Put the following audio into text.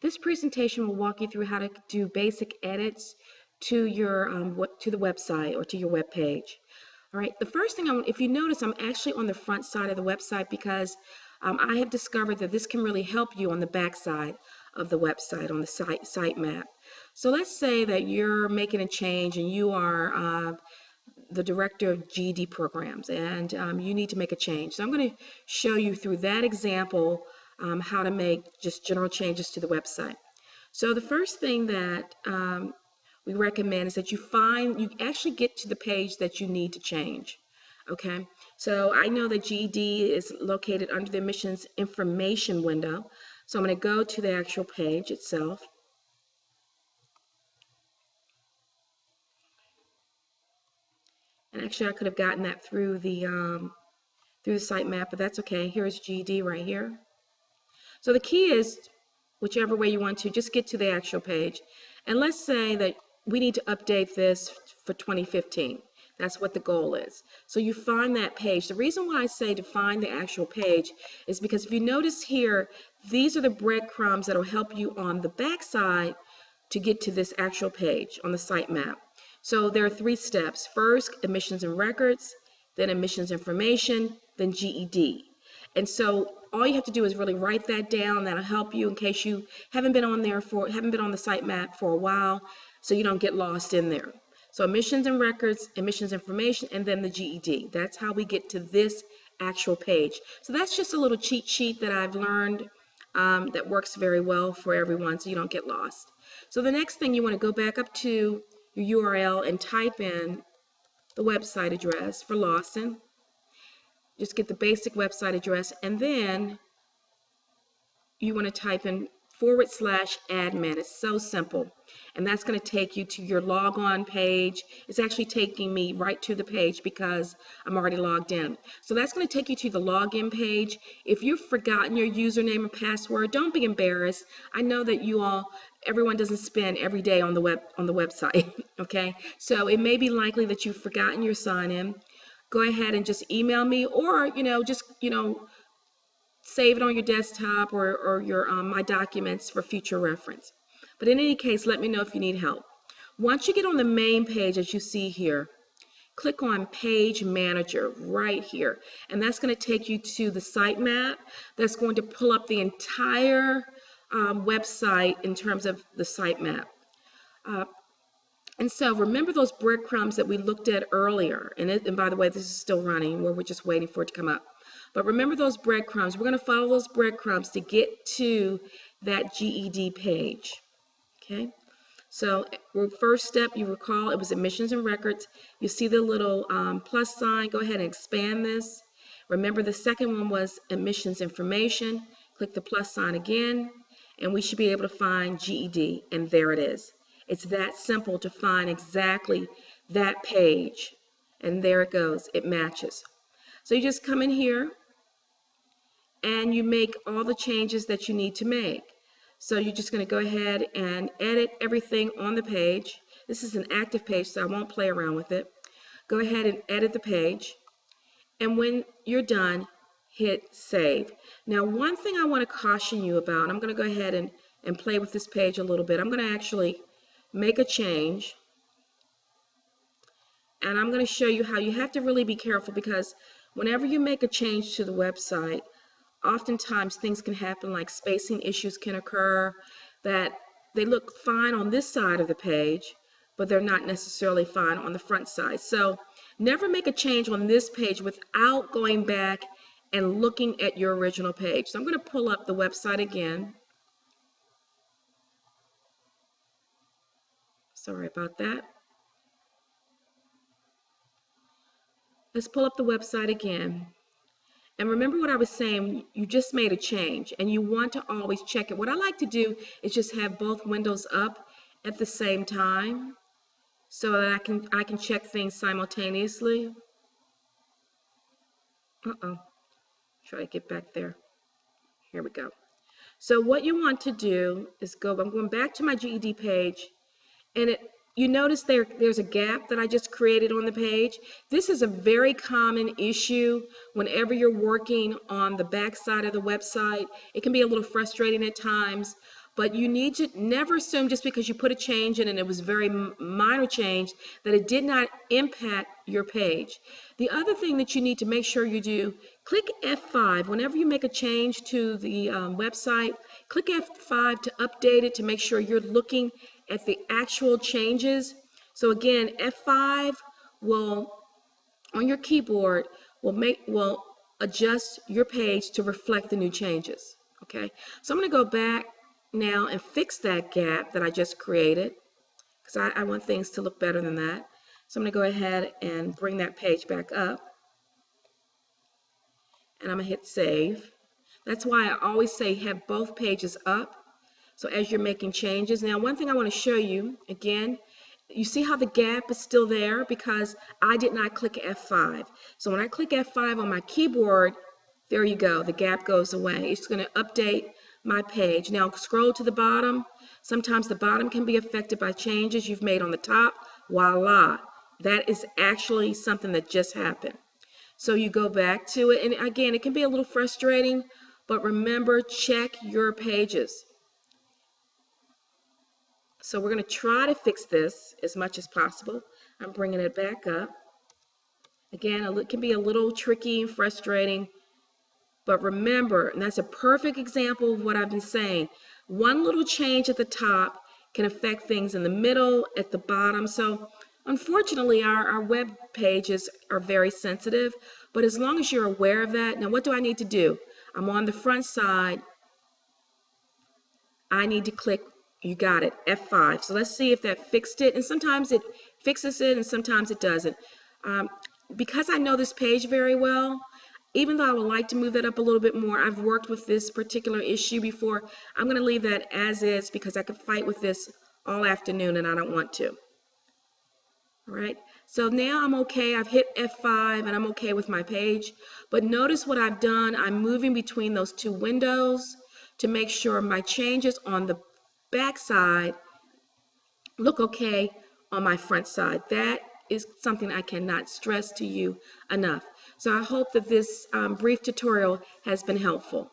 This presentation will walk you through how to do basic edits to your to the website or to your web page. All right, the first thing, if you notice, I'm actually on the front side of the website because I have discovered that this can really help you on the back side of the website, on the site map. So let's say that you're making a change and you are the director of GED programs, and you need to make a change. So I'm going to show you through that example how to make just general changes to the website. So the first thing that we recommend is that you actually get to the page that you need to change. Okay, so I know that GED is located under the admissions information window. So I'm going to go to the actual page itself. And actually I could have gotten that through the sitemap, but that's okay. Here's GED right here. So the key is, whichever way you want to, just get to the actual page. And let's say that we need to update this for 2015. That's what the goal is. So you find that page. The reason why I say to find the actual page is because if you notice here, these are the breadcrumbs that will help you on the back side to get to this actual page on the sitemap. So there are 3 steps. First, admissions and records, then admissions information, then GED. And so all you have to do is really write that down. That'll help you in case you haven't been on the sitemap for a while, so you don't get lost in there. So admissions and records, admissions information, and then the GED. That's how we get to this actual page. So that's just a little cheat sheet that I've learned that works very well for everyone, so you don't get lost. So the next thing, you want to go back up to your URL and type in the website address for Lawson. Just get the basic website address, and then you want to type in /admin. It's so simple, and that's going to take you to your logon page. It's actually taking me right to the page because I'm already logged in. So that's going to take you to the login page. If you've forgotten your username or password, don't be embarrassed. I know that everyone doesn't spend every day on the website. Okay, so it may be likely that you've forgotten your sign-in. Go ahead and just email me, or just save it on your desktop or your my documents for future reference. But in any case, let me know if you need help. Once you get on the main page, as you see here, click on Page Manager right here, and that's going to take you to the sitemap. That's going to pull up the entire website in terms of the sitemap. And so remember those breadcrumbs that we looked at earlier, and by the way, this is still running, where we're just waiting for it to come up. But remember those breadcrumbs. We're going to follow those breadcrumbs to get to that GED page. Okay, so first step, you recall, it was admissions and records. You see the little plus sign. Go ahead and expand this. Remember, the second one was admissions information. Click the plus sign again, and we should be able to find GED, and there it is. It's that simple to find exactly that page, and there it goes. It matches. So you just come in here and you make all the changes that you need to make. So you're just going to go ahead and edit everything on the page. This is an active page, so I won't play around with it. Go ahead and edit the page. And when you're done, hit save. Now, one thing I want to caution you about, I'm going to go ahead and play with this page a little bit. I'm going to actually make a change. And I'm going to show you how you have to really be careful, because whenever you make a change to the website, oftentimes things can happen, like spacing issues can occur, that they look fine on this side of the page, but they're not necessarily fine on the front side. So never make a change on this page without going back and looking at your original page. So I'm going to pull up the website again. Sorry about that. Let's pull up the website again. And remember what I was saying, you just made a change and you want to always check it. What I like to do is just have both windows up at the same time so that I can check things simultaneously. Try to get back there. Here we go. So what you want to do is I'm going back to my GED page, and you notice there's a gap that I just created on the page. This is a very common issue whenever you're working on the back side of the website. It can be a little frustrating at times, But you need to never assume just because you put a change in and it was very minor change that it did not impact your page. The other thing that you need to make sure you do, click F5. Whenever you make a change to the website, click F5 to update it to make sure you're looking at the actual changes. So again, F5 will, on your keyboard, will adjust your page to reflect the new changes. Okay, so I'm going to go back now and fix that gap that I just created, because I want things to look better than that. So I'm going to go ahead and bring that page back up, and I'm going to hit save. That's why I always say have both pages up, so as you're making changes. Now, one thing I want to show you, again, you see how the gap is still there because I did not click F5. So when I click F5 on my keyboard, there you go, the gap goes away. It's going to update my page. Now scroll to the bottom. Sometimes the bottom can be affected by changes you've made on the top. Voila, that is actually something that just happened. So you go back to it, and again, it can be a little frustrating, but remember, check your pages. So we're going to try to fix this as much as possible. I'm bringing it back up. Again, it can be a little tricky and frustrating, but remember, and that's a perfect example of what I've been saying, one little change at the top can affect things in the middle, at the bottom. So unfortunately, our web pages are very sensitive, but as long as you're aware of that, now what do I need to do? I'm on the front side. I need to click, you got it, F5. So let's see if that fixed it. And sometimes it fixes it and sometimes it doesn't. Because I know this page very well, even though I would like to move that up a little bit more, I've worked with this particular issue before. I'm going to leave that as is because I could fight with this all afternoon and I don't want to. All right, so now I'm okay. I've hit F5 and I'm okay with my page. But notice what I've done. I'm moving between those two windows to make sure my changes on the back side look okay on my front side. That is something I cannot stress to you enough. So I hope that this brief tutorial has been helpful.